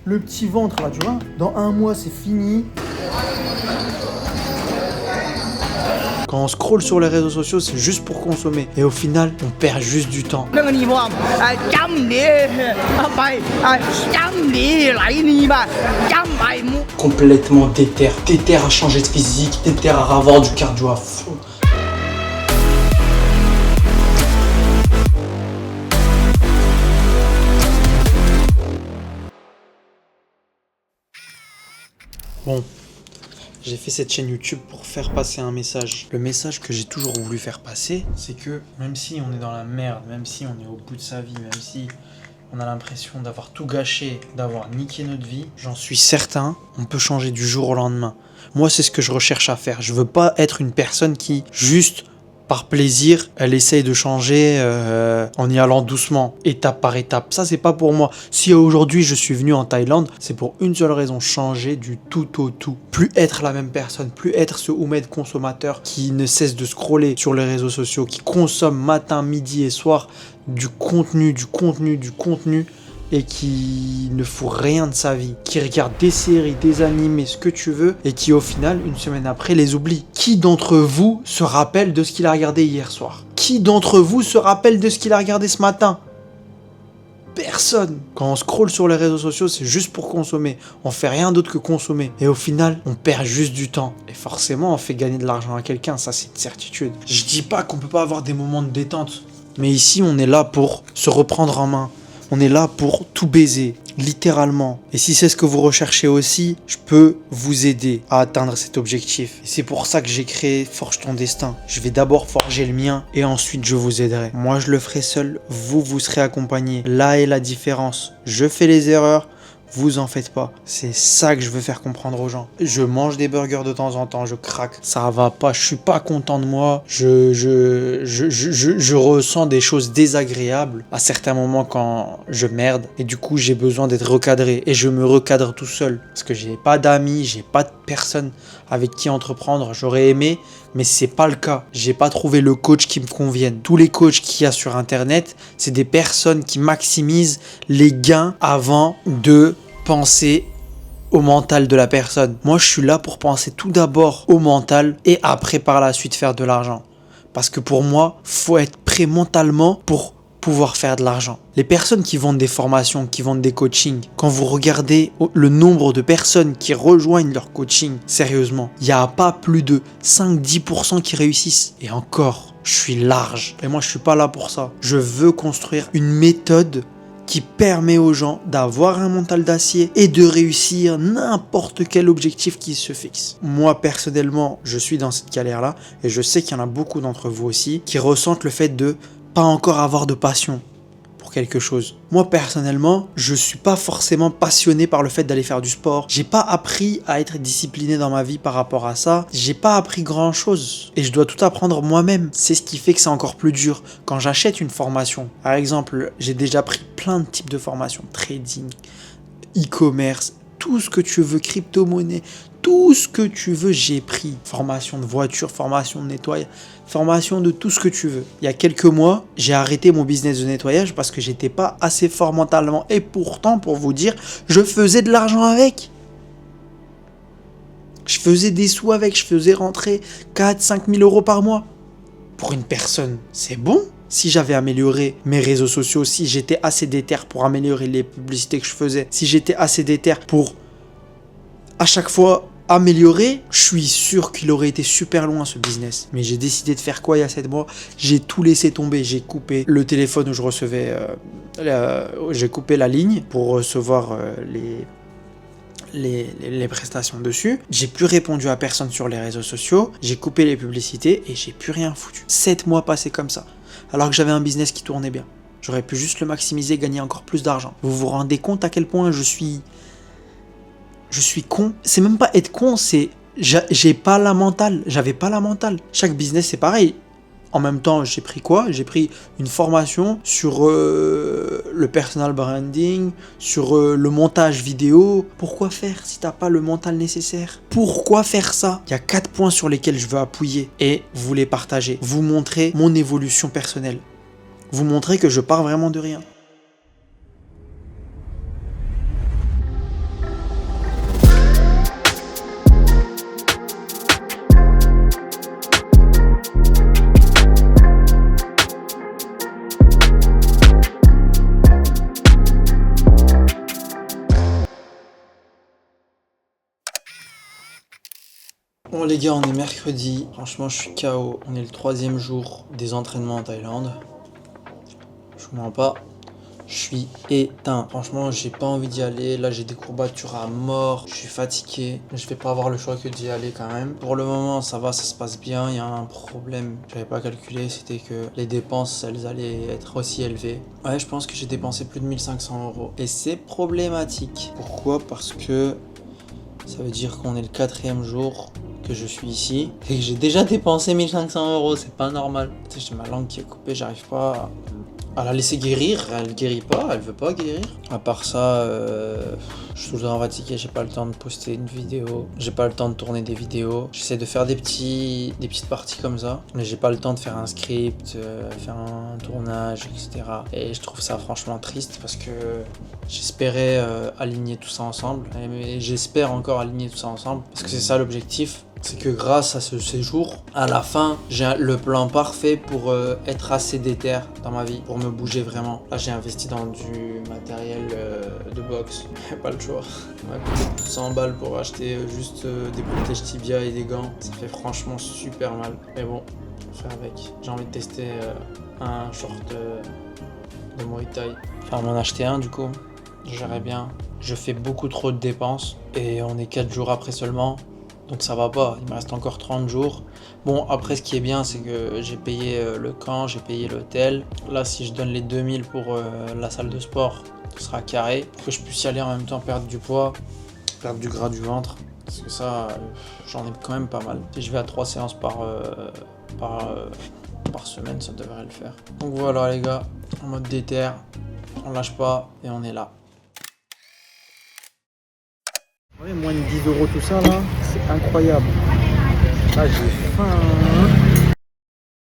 le petit ventre là, tu vois. Dans 1 mois, c'est fini. Quand on scrolle sur les réseaux sociaux, c'est juste pour consommer. Et au final, on perd juste du temps. Complètement déter. Déter à changer de physique, déter à avoir du cardio à fond. Bon, j'ai fait cette chaîne YouTube pour faire passer un message. Le message que j'ai toujours voulu faire passer, c'est que même si on est dans la merde, même si on est au bout de sa vie, même si on a l'impression d'avoir tout gâché, d'avoir niqué notre vie, j'en suis certain, on peut changer du jour au lendemain. Moi, c'est ce que je recherche à faire. Je veux pas être une personne qui, juste par plaisir, elle essaye de changer en y allant doucement, étape par étape. Ça, c'est pas pour moi. Si aujourd'hui je suis venu en Thaïlande, c'est pour une seule raison, changer du tout au tout. Plus être la même personne, plus être ce Oumed consommateur qui ne cesse de scroller sur les réseaux sociaux, qui consomme matin, midi et soir du contenu, et qui ne fout rien de sa vie, qui regarde des séries, des animés, ce que tu veux, et qui au final, une semaine après, les oublie. Qui d'entre vous se rappelle de ce qu'il a regardé hier soir? Qui d'entre vous se rappelle de ce qu'il a regardé ce matin? Personne. Quand on scrolle sur les réseaux sociaux, c'est juste pour consommer. On fait rien d'autre que consommer. Et au final, on perd juste du temps. Et forcément, on fait gagner de l'argent à quelqu'un, ça c'est une certitude. Je dis pas qu'on peut pas avoir des moments de détente, mais ici, on est là pour se reprendre en main. On est là pour tout baiser, littéralement. Et si c'est ce que vous recherchez aussi, je peux vous aider à atteindre cet objectif. Et c'est pour ça que j'ai créé Forge ton destin. Je vais d'abord forger le mien et ensuite je vous aiderai. Moi, je le ferai seul, vous serez accompagné. Là est la différence. Je fais les erreurs. Vous en faites pas. C'est ça que je veux faire comprendre aux gens. Je mange des burgers de temps en temps, je craque. Ça va pas, je suis pas content de moi. Je ressens des choses désagréables à certains moments quand je merde. Et du coup, j'ai besoin d'être recadré. Et je me recadre tout seul. Parce que j'ai pas d'amis, j'ai pas de personne avec qui entreprendre. J'aurais aimé, mais c'est pas le cas. J'ai pas trouvé le coach qui me convienne. Tous les coachs qu'il y a sur internet, c'est des personnes qui maximisent les gains avant de penser au mental de la personne. Moi, je suis là pour penser tout d'abord au mental et après par la suite faire de l'argent. Parce que pour moi, faut être prêt mentalement pour pouvoir faire de l'argent. Les personnes qui vendent des formations, qui vendent des coachings, quand vous regardez le nombre de personnes qui rejoignent leur coaching, sérieusement, il n'y a pas plus de 5-10% qui réussissent. Et encore, je suis large. Et moi, je suis pas là pour ça. Je veux construire une méthode qui permet aux gens d'avoir un mental d'acier et de réussir n'importe quel objectif qu'ils se fixent. Moi, personnellement, je suis dans cette galère-là et je sais qu'il y en a beaucoup d'entre vous aussi qui ressentent le fait de pas encore avoir de passion pour quelque chose. Moi, personnellement, je suis pas forcément passionné par le fait d'aller faire du sport. J'ai pas appris à être discipliné dans ma vie par rapport à ça. J'ai pas appris grand chose. Et je dois tout apprendre moi-même. C'est ce qui fait que c'est encore plus dur. Quand j'achète une formation, par exemple, j'ai déjà pris plein de types de formations. Trading, e-commerce, tout ce que tu veux, crypto-monnaie, tout ce que tu veux, j'ai pris. Formation de voiture, formation de nettoyage, formation de tout ce que tu veux. Il y a quelques mois, j'ai arrêté mon business de nettoyage parce que j'étais pas assez fort mentalement. Et pourtant, pour vous dire, je faisais de l'argent avec. Je faisais des sous avec, je faisais rentrer 4-5 000 euros par mois. Pour une personne, c'est bon. Si j'avais amélioré mes réseaux sociaux, si j'étais assez déter pour améliorer les publicités que je faisais, si j'étais assez déter pour à chaque fois améliorer, je suis sûr qu'il aurait été super loin ce business. Mais j'ai décidé de faire quoi il y a 7 mois? J'ai tout laissé tomber. J'ai coupé le téléphone où je recevais, j'ai coupé la ligne pour recevoir les prestations dessus. J'ai plus répondu à personne sur les réseaux sociaux. J'ai coupé les publicités et j'ai plus rien foutu. 7 mois passés comme ça. Alors que j'avais un business qui tournait bien. J'aurais pu juste le maximiser, gagner encore plus d'argent. Vous vous rendez compte à quel point je suis con? C'est même pas être con, c'est j'ai pas la mentale. J'avais pas la mentale. Chaque business c'est pareil. En même temps, j'ai pris quoi? J'ai pris une formation sur le personal branding, sur le montage vidéo. Pourquoi faire si t'as pas le mental nécessaire? Pourquoi faire ça? Il y a 4 points sur lesquels je veux appuyer et vous les partager. Vous montrer mon évolution personnelle. Vous montrer que je pars vraiment de rien. Bon les gars, on est mercredi. Franchement, je suis KO. On est le 3e jour des entraînements en Thaïlande. Je vous mens pas. Je suis éteint. Franchement, j'ai pas envie d'y aller. Là, j'ai des courbatures à mort. Je suis fatigué. Je vais pas avoir le choix que d'y aller quand même. Pour le moment, ça va, ça se passe bien. Il y a un problème que j'avais pas calculé. C'était que les dépenses, elles allaient être aussi élevées. Ouais, je pense que j'ai dépensé plus de 1500 €. Et c'est problématique. Pourquoi? Parce que ça veut dire qu'on est le 4e jour que je suis ici et que j'ai déjà dépensé 1500 €. C'est pas normal. Tu sais, j'ai ma langue qui est coupée. J'arrive pas à la laisser guérir, elle guérit pas, elle veut pas guérir. À part ça, je suis tout le temps fatigué, j'ai pas le temps de poster une vidéo, j'ai pas le temps de tourner des vidéos. J'essaie de faire des petites parties comme ça, mais j'ai pas le temps de faire un script, faire un tournage, etc. Et je trouve ça franchement triste parce que j'espérais aligner tout ça ensemble, et j'espère encore aligner tout ça ensemble parce que c'est ça l'objectif. C'est que grâce à ce séjour, à la fin, j'ai le plan parfait pour être assez déter dans ma vie, pour me bouger vraiment. Là, j'ai investi dans du matériel de boxe. Pas le choix. Ça m'a coûté 100 balles pour acheter juste des protèges tibia et des gants. Ça fait franchement super mal. Mais bon, je vais faire avec. J'ai envie de tester un short de Muay Thai. Enfin, m'en acheter un du coup. Je gérerai bien. Je fais beaucoup trop de dépenses et on est 4 jours après seulement. Donc ça va pas, il me reste encore 30 jours. Bon, après ce qui est bien, c'est que j'ai payé le camp, j'ai payé l'hôtel. Là, si je donne les 2000 pour la salle de sport, ce sera carré. Pour que je puisse y aller en même temps perdre du poids, perdre du gras du ventre. Parce que ça, j'en ai quand même pas mal. Si je vais à 3 séances par semaine, ça devrait le faire. Donc voilà les gars, en mode déter, on lâche pas et on est là. Ouais, moins de 10 € tout ça là, c'est incroyable. Là j'ai faim.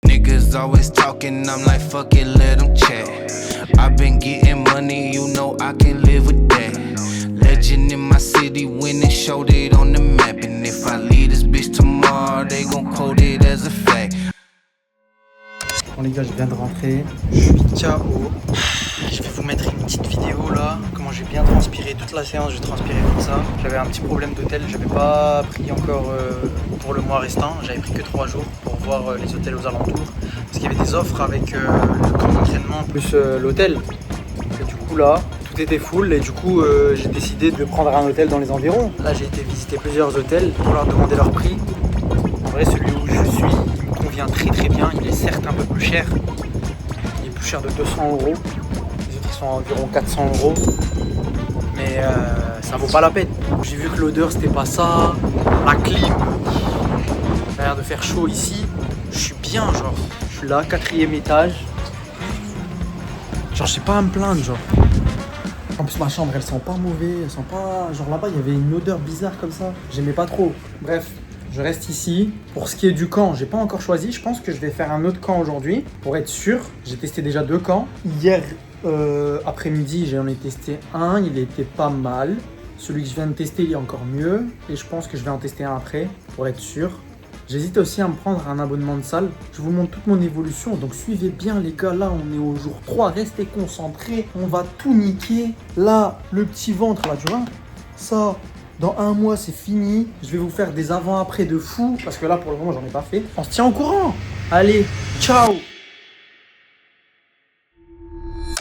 Niggas always talking, I'm like fuck it, let them chat. I've been getting money, you know I can live with that. Legend in my city, winning, showed it on the map. And if I leave this bitch tomorrow, they gon' code it as a fact. Bon les gars, je viens de rentrer, je suis KO. Je vais vous mettre une petite vidéo là, comment j'ai bien transpiré toute la séance, j'ai transpiré comme ça. J'avais un petit problème d'hôtel, j'avais pas pris encore pour le mois restant, j'avais pris que 3 jours pour voir les hôtels aux alentours. Parce qu'il y avait des offres avec le camp d'entraînement plus l'hôtel. Et du coup là, tout était full et du coup j'ai décidé de prendre un hôtel dans les environs. Là j'ai été visiter plusieurs hôtels pour leur demander leur prix. En vrai celui où je suis, il me convient très bien, il est certes un peu plus cher. Il est plus cher de 200 €. Sont environ 400 €, mais ça vaut pas la peine. J'ai vu que l'odeur c'était pas ça, la clim, ça a l'air de faire chaud ici. Je suis bien, genre, je suis là, 4e étage. Genre, je sais pas à me plaindre, genre. En plus, ma chambre elle sent pas mauvais, elle sent pas. Genre là-bas, il y avait une odeur bizarre comme ça. J'aimais pas trop. Bref. Je reste ici. Pour ce qui est du camp, j'ai pas encore choisi. Je pense que je vais faire un autre camp aujourd'hui pour être sûr. J'ai testé déjà 2 camps. Hier après-midi, j'en ai testé un. Il était pas mal. Celui que je viens de tester, il est encore mieux. Et je pense que je vais en tester un après pour être sûr. J'hésite aussi à me prendre un abonnement de salle. Je vous montre toute mon évolution. Donc suivez bien les gars. Là, on est au jour 3. Restez concentrés. On va tout niquer. Là, le petit ventre, là, tu vois. Ça... Dans 1 mois, c'est fini. Je vais vous faire des avant-après de fou. Parce que là, pour le moment, j'en ai pas fait. On se tient au courant. Allez, ciao.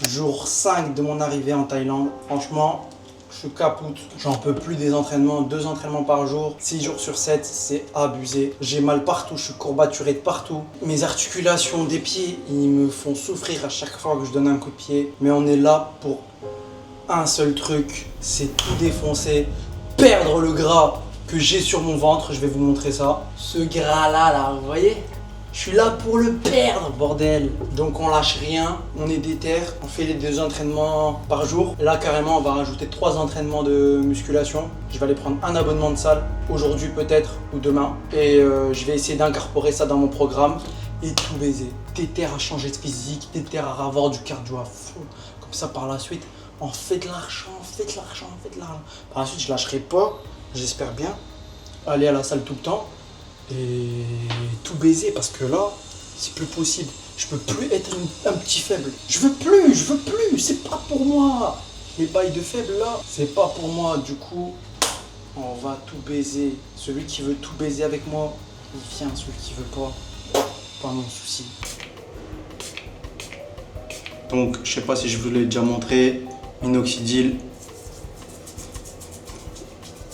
Jour 5 de mon arrivée en Thaïlande. Franchement, je suis capoute. J'en peux plus des entraînements. 2 entraînements par jour. 6 jours sur 7, c'est abusé. J'ai mal partout. Je suis courbaturé de partout. Mes articulations des pieds, ils me font souffrir à chaque fois que je donne un coup de pied. Mais on est là pour un seul truc. C'est tout défoncer. Perdre le gras que j'ai sur mon ventre, je vais vous montrer ça. Ce gras là, vous voyez? Je suis là pour le perdre, bordel. Donc on lâche rien, on est déter, on fait les 2 entraînements par jour. Là carrément on va rajouter 3 entraînements de musculation. Je vais aller prendre un abonnement de salle, aujourd'hui peut-être ou demain. Et je vais essayer d'incorporer ça dans mon programme et tout baiser. Déter à changer de physique, déter à avoir du cardio à fond. Comme ça par la suite, on fait de l'argent, on fait de l'argent, on fait de l'argent. Par la suite, je lâcherai pas, j'espère bien, aller à la salle tout le temps et tout baiser parce que là, c'est plus possible. Je peux plus être un petit faible. Je veux plus, c'est pas pour moi. Les bails de faible là, c'est pas pour moi. Du coup, On va tout baiser. Celui qui veut tout baiser avec moi, il vient. Celui qui veut pas mon souci. Donc, je sais pas si je vous l'ai déjà montré, minoxidil.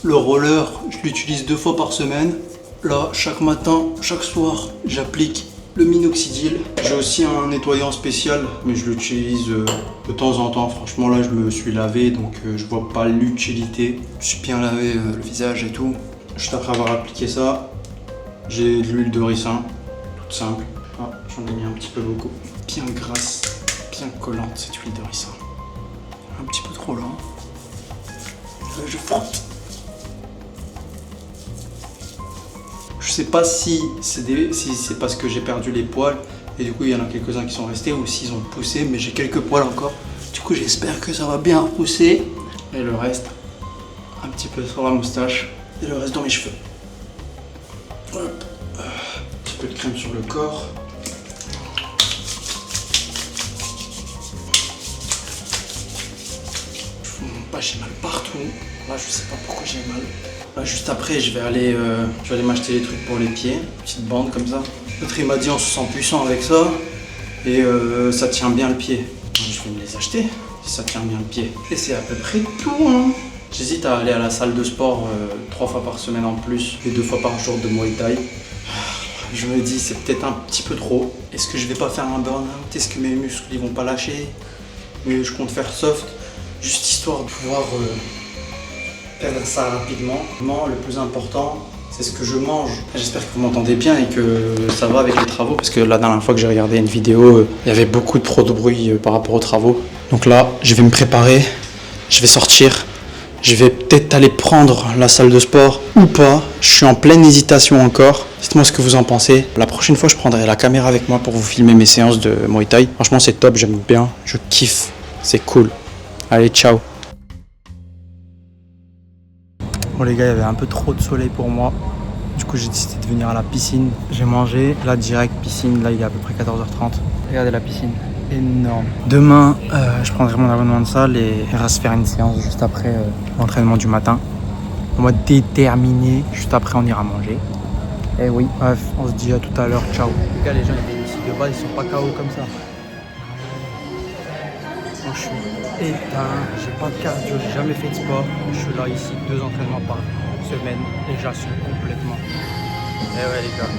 Le roller, je l'utilise 2 fois par semaine. Là, chaque matin, chaque soir, j'applique le minoxidil. J'ai aussi un nettoyant spécial, mais je l'utilise de temps en temps. Franchement, là, je me suis lavé, donc je vois pas l'utilité. Je suis bien lavé le visage et tout. Juste après avoir appliqué ça, j'ai de l'huile de ricin, toute simple. Ah, j'en ai mis un petit peu beaucoup. Bien grasse, bien collante cette huile de ricin. Un petit peu trop lent. Là, je frotte. Je sais pas si c'est parce que j'ai perdu les poils et du coup il y en a quelques-uns qui sont restés ou s'ils ont poussé, mais j'ai quelques poils encore. Du coup j'espère que ça va bien repousser. Et le reste, un petit peu sur la moustache et le reste dans mes cheveux. Hop. Un petit peu de crème sur le corps. Bah, j'ai mal partout. Là je sais pas pourquoi j'ai mal. Là, juste après, je vais aller m'acheter des trucs pour les pieds, une petite bande comme ça. L'autre il m'a dit on se sent puissant avec ça et ça tient bien le pied. Donc, je vais me les acheter si ça tient bien le pied. Et c'est à peu près tout. Hein. J'hésite à aller à la salle de sport 3 fois par semaine en plus et 2 fois par jour de Muay Thai. Je me dis c'est peut-être un petit peu trop. Est-ce que je vais pas faire un burn-out? Est-ce que mes muscles ils vont pas lâcher? Mais je compte faire soft, juste histoire de pouvoir perdre ça rapidement. Le plus important, c'est ce que je mange. J'espère que vous m'entendez bien et que ça va avec les travaux, parce que la dernière fois que j'ai regardé une vidéo, il y avait beaucoup de pro de bruit par rapport aux travaux. Donc là, je vais me préparer, je vais sortir, je vais peut-être aller prendre la salle de sport ou pas. Je suis en pleine hésitation encore. Dites-moi ce que vous en pensez. La prochaine fois, je prendrai la caméra avec moi pour vous filmer mes séances de Muay Thai. Franchement, c'est top, j'aime bien, je kiffe, c'est cool. Allez, ciao. Bon les gars, il y avait un peu trop de soleil pour moi. Du coup j'ai décidé de venir à la piscine. J'ai mangé, là direct piscine, là il est à peu près 14h30. Regardez la piscine, énorme. Demain, je prendrai mon abonnement de salle et on va se faire une séance juste après l'entraînement du matin. On va déterminer, juste après on ira manger. Et oui, bref, on se dit à tout à l'heure, ciao. Les gars, les gens ils viennent ici de base, ils sont pas KO comme ça. Moi, je suis éteint, j'ai pas de cardio, j'ai jamais fait de sport. Je suis là ici 2 entraînements par semaine et j'assume complètement. Eh ouais les gars.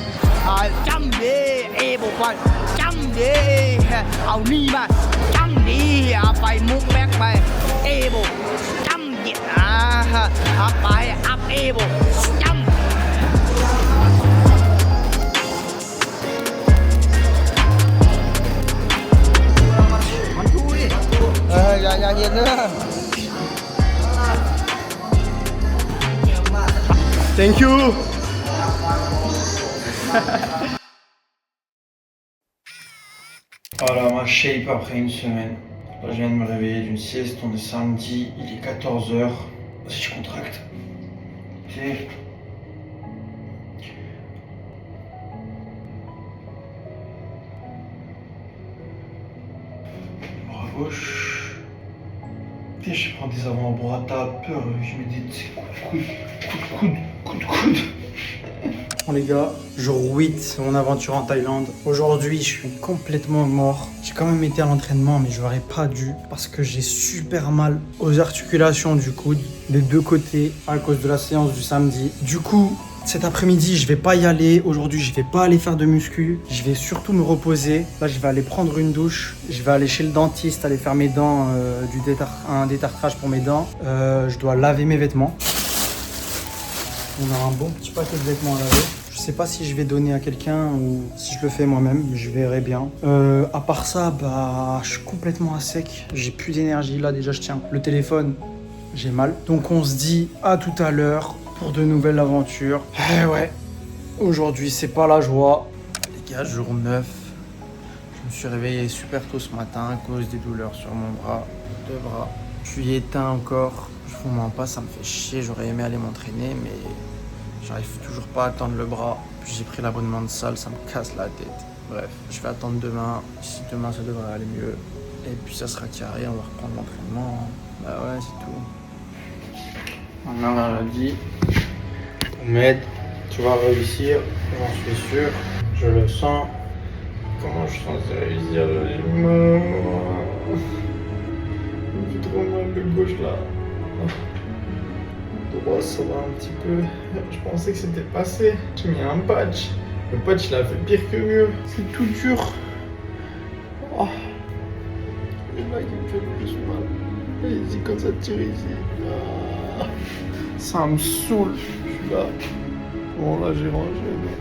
Chăm đi e bộ phận chăm đi ao ni mà chăm đi phải muốn bẹt bài e bộ chăm gì phải áp e bộ chăm dạ nhìn nữa. Thank you. Voilà ma shape après une semaine. Là je viens de me réveiller d'une sieste, on est samedi, il est 14h. Si je contracte. Ok. Bras gauche. Je prends des avant-bras, t'as peur, je me dis coude de coude. Bon les gars, jour 8 de mon aventure en Thaïlande. Aujourd'hui, je suis complètement mort. J'ai quand même été à l'entraînement, mais j'aurais pas dû parce que j'ai super mal aux articulations du coude, des 2 côtés, à cause de la séance du samedi. Du coup, cet après-midi, je vais pas y aller. Aujourd'hui, je vais pas aller faire de muscu. Je vais surtout me reposer. Là, je vais aller prendre une douche. Je vais aller chez le dentiste, aller faire mes dents, un détartrage pour mes dents. Je dois laver mes vêtements. On a un bon petit paquet de vêtements à laver. Je sais pas si je vais donner à quelqu'un ou si je le fais moi-même. Je verrai bien. À part ça, bah, je suis complètement à sec. J'ai plus d'énergie. Là, déjà, je tiens le téléphone. J'ai mal. Donc, on se dit à tout à l'heure pour de nouvelles aventures. Eh ouais, aujourd'hui c'est pas la joie. Les gars, jour 9. Je me suis réveillé super tôt ce matin à cause des douleurs sur mon bras, 2 bras. Je suis éteint encore, je vous mens pas, ça me fait chier. J'aurais aimé aller m'entraîner, mais j'arrive toujours pas à tendre le bras. Puis j'ai pris l'abonnement de salle, ça me casse la tête. Bref, je vais attendre demain. Si demain ça devrait aller mieux. Et puis ça sera carré, on va reprendre l'entraînement. Bah ouais, c'est tout. On a dit, Ahmed, tu vas réussir, j'en suis sûr, je le sens. Comment je suis censé réussir? J'ai mal. J'ai trop mal de gauche là. Droit, ça va un petit peu. Je pensais que c'était passé. J'ai mis un patch. Le patch il a fait pire que mieux. C'est tout dur. Oh. Et là qui me fait le plus mal. Et ici quand ça tire ici. Ah. Ça me saoule. Je suis là. Bon là j'ai rangé. Mais...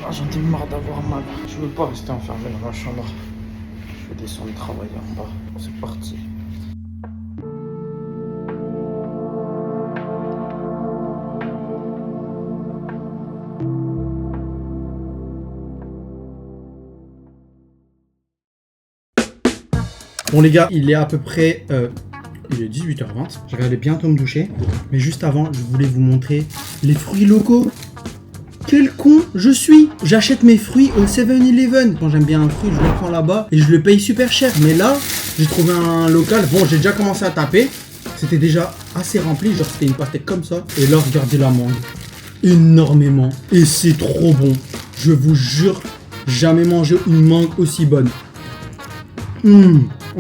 ah, j'en ai marre d'avoir mal. Je veux pas rester enfermé dans ma chambre. Je vais descendre travailler en bas. C'est parti. Bon les gars, il est à peu près il est 18h20. Je vais aller bientôt me doucher. Mais juste avant, je voulais vous montrer les fruits locaux. Quel con je suis! J'achète mes fruits au 7-Eleven. Quand j'aime bien un fruit, je le prends là-bas et je le paye super cher. Mais là, j'ai trouvé un local. Bon, j'ai déjà commencé à taper. C'était déjà assez rempli. Genre, c'était une pastèque comme ça. Et là, regardez la mangue. Énormément. Et c'est trop bon. Je vous jure, jamais mangé une mangue aussi bonne.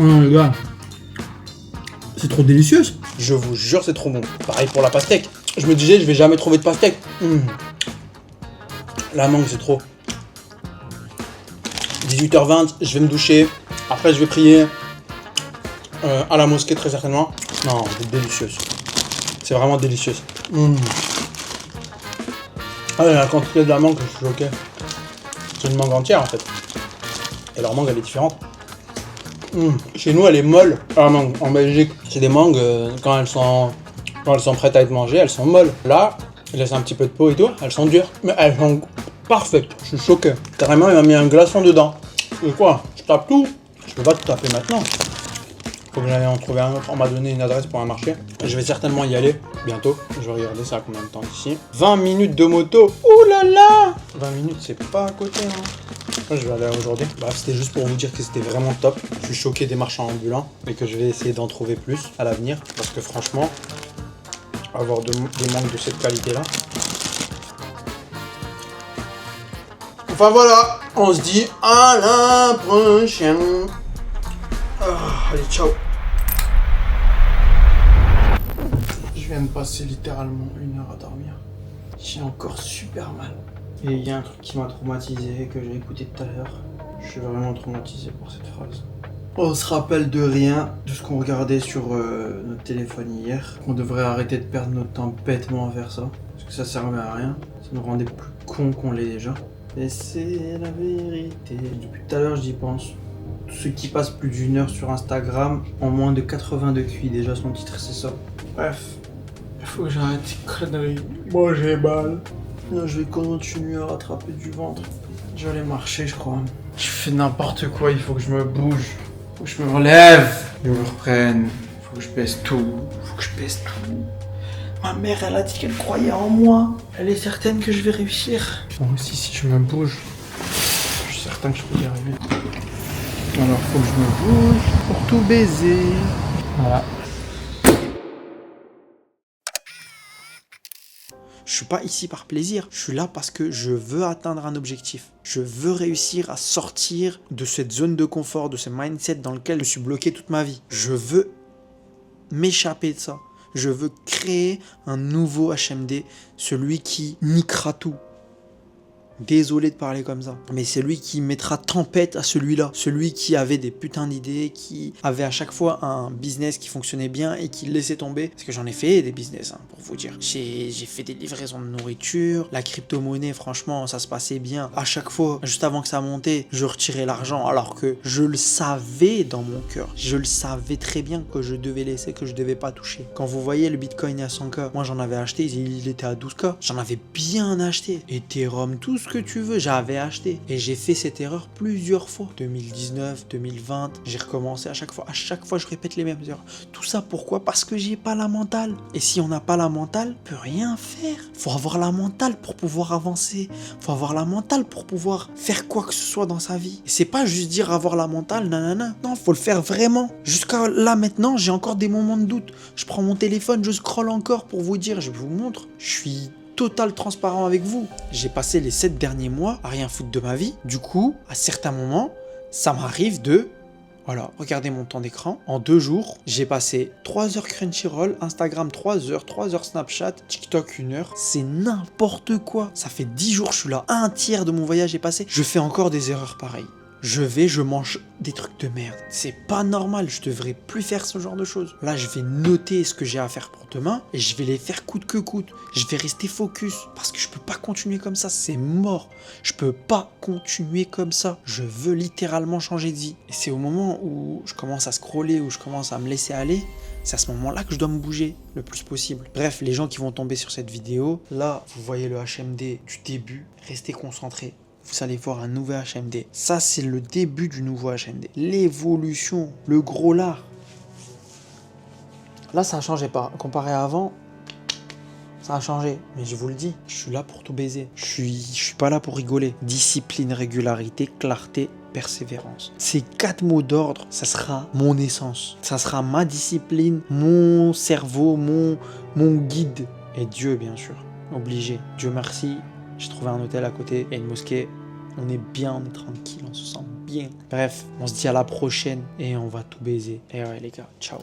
Oh les gars, c'est trop délicieux. Je vous jure, c'est trop bon. Pareil pour la pastèque. Je me disais, je vais jamais trouver de pastèque. La mangue, c'est trop. 18h20, je vais me doucher. Après, je vais prier à la mosquée, très certainement. Non, c'est délicieuse. C'est vraiment délicieuse. Ah, la quantité de la mangue, je suis choqué. C'est une mangue entière, en fait. Et leur mangue, elle est différente. Chez nous, elle est molle, la mangue. En Belgique, c'est des mangues, quand elles sont prêtes à être mangées, elles sont molles. Là, il laisse un petit peu de peau et tout, elles sont dures. Mais elles sont parfaites, je suis choqué. Carrément, il m'a mis un glaçon dedans. Et quoi? Je tape tout? Je peux pas tout taper maintenant. Faut que j'aille en trouver un autre. On m'a donné une adresse pour un marché. Je vais certainement y aller bientôt. Je vais regarder ça à combien de temps d'ici. 20 minutes de moto. Ouh là là! 20 minutes, c'est pas à côté, hein. Je vais aller aujourd'hui. Bref, c'était juste pour vous dire que c'était vraiment top. Je suis choqué des marchands ambulants et que je vais essayer d'en trouver plus à l'avenir. Parce que franchement, avoir des mangues de cette qualité-là. Enfin voilà, on se dit à la prochaine. Allez, ciao. Je viens de passer littéralement 1 heure à dormir. J'ai encore super mal. Et il y a un truc qui m'a traumatisé, que j'ai écouté tout à l'heure. Je suis vraiment traumatisé pour cette phrase. On se rappelle de rien, de ce qu'on regardait sur notre téléphone hier. On devrait arrêter de perdre notre temps bêtement à faire ça. Parce que ça servait à rien. Ça nous rendait plus cons qu'on l'est déjà. Et c'est la vérité. Depuis tout à l'heure, j'y pense. Tous ceux qui passent plus d'1 heure sur Instagram ont moins de 82 QI. Déjà, son titre, c'est ça. Bref, il faut que j'arrête ces conneries. Moi, j'ai mal. Là, je vais continuer à rattraper du ventre. Je vais aller marcher, je crois. Je fais n'importe quoi, il faut que je me bouge. Il faut que je me relève. Je me reprenne. Il faut que je pèse tout. Il faut que je pèse tout. Ma mère, elle a dit qu'elle croyait en moi. Elle est certaine que je vais réussir. Moi aussi, si je me bouge, je suis certain que je peux y arriver. Alors, faut que je me bouge pour tout baiser. Voilà. Je suis pas ici par plaisir, je suis là parce que je veux atteindre un objectif. Je veux réussir à sortir de cette zone de confort, de ce mindset dans lequel je suis bloqué toute ma vie. Je veux m'échapper de ça. Je veux créer un nouveau HMD, celui qui niquera tout. Désolé de parler comme ça, mais c'est lui qui mettra tempête à celui-là. Celui qui avait des putains d'idées, qui avait à chaque fois un business qui fonctionnait bien et qui laissait tomber. Parce que j'en ai fait des business, hein, pour vous dire. J'ai fait des livraisons de nourriture, la crypto-monnaie, franchement, ça se passait bien. À chaque fois, juste avant que ça montait, je retirais l'argent alors que je le savais dans mon cœur. Je le savais très bien que je devais laisser, que je devais pas toucher. Quand vous voyez le Bitcoin à 100K, moi j'en avais acheté, il était à 12K. J'en avais bien acheté. Ethereum, tout ce ce que tu veux, j'avais acheté. Et j'ai fait cette erreur plusieurs fois. 2019, 2020, j'ai recommencé à chaque fois. À chaque fois, je répète les mêmes erreurs. Tout ça pourquoi? Parce que j'ai pas la mentale. Et si on n'a pas la mentale, on peut rien faire. Faut avoir la mentale pour pouvoir avancer. Faut avoir la mentale pour pouvoir faire quoi que ce soit dans sa vie. Et c'est pas juste dire avoir la mentale, nanana. Non, faut le faire vraiment. Jusqu'à là maintenant, j'ai encore des moments de doute. Je prends mon téléphone, je scrolle encore pour vous dire, je vous montre. Je suis total transparent avec vous. J'ai passé les 7 derniers mois à rien foutre de ma vie. Du coup, à certains moments, ça m'arrive de... Voilà, regardez mon temps d'écran. En 2 jours, j'ai passé 3 heures Crunchyroll, Instagram 3 heures Snapchat, TikTok 1 heure. C'est n'importe quoi. Ça fait 10 jours, je suis là. Un tiers de mon voyage est passé. Je fais encore des erreurs pareilles. Je mange des trucs de merde. C'est pas normal, je devrais plus faire ce genre de choses. Là, je vais noter ce que j'ai à faire pour demain et je vais les faire coûte que coûte. Je vais rester focus parce que je peux pas continuer comme ça, c'est mort. Je peux pas continuer comme ça. Je veux littéralement changer de vie. Et c'est au moment où je commence à scroller, où je commence à me laisser aller, c'est à ce moment-là que je dois me bouger le plus possible. Bref, les gens qui vont tomber sur cette vidéo, là, vous voyez le HMD du début. Restez concentrés. Vous allez voir un nouveau HMD. Ça, c'est le début du nouveau HMD. L'évolution, le gros lard. Là, ça a changé pas. Comparé à avant, ça a changé. Mais je vous le dis, je suis là pour tout baiser. Je suis pas là pour rigoler. Discipline, régularité, clarté, persévérance. Ces 4 mots d'ordre, ça sera mon essence. Ça sera ma discipline, mon cerveau, mon guide. Et Dieu, bien sûr. Obligé. Dieu merci. J'ai trouvé un hôtel à côté et une mosquée. On est bien, on est tranquille, on se sent bien. Bref, on se dit à la prochaine et on va tout baiser. Et ouais les gars, ciao.